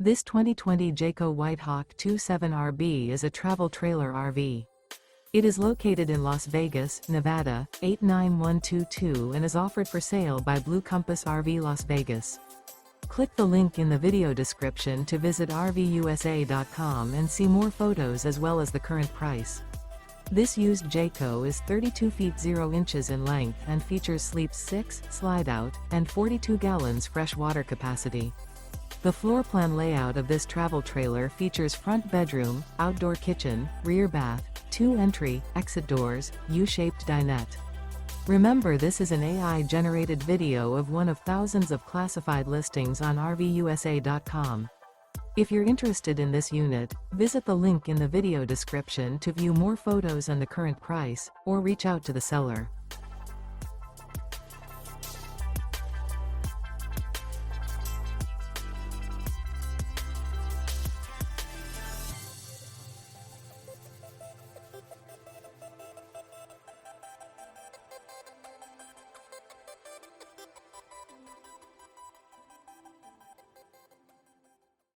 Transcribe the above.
This 2020 Jayco White Hawk 27RB is a travel trailer RV. It is located in Las Vegas, Nevada, 89122 and is offered for sale by Blue Compass RV Las Vegas. Click the link in the video description to visit RVUSA.com and see more photos as well as the current price. This used Jayco is 32 feet 0 inches in length and features sleeps 6, slide-out, and 42 gallons fresh water capacity. The floor plan layout of this travel trailer features front bedroom, outdoor kitchen, rear bath, 2 entry, exit doors, U-shaped dinette. Remember, this is an AI-generated video of one of thousands of classified listings on RVUSA.com. If you're interested in this unit, visit the link in the video description to view more photos and the current price, or reach out to the seller.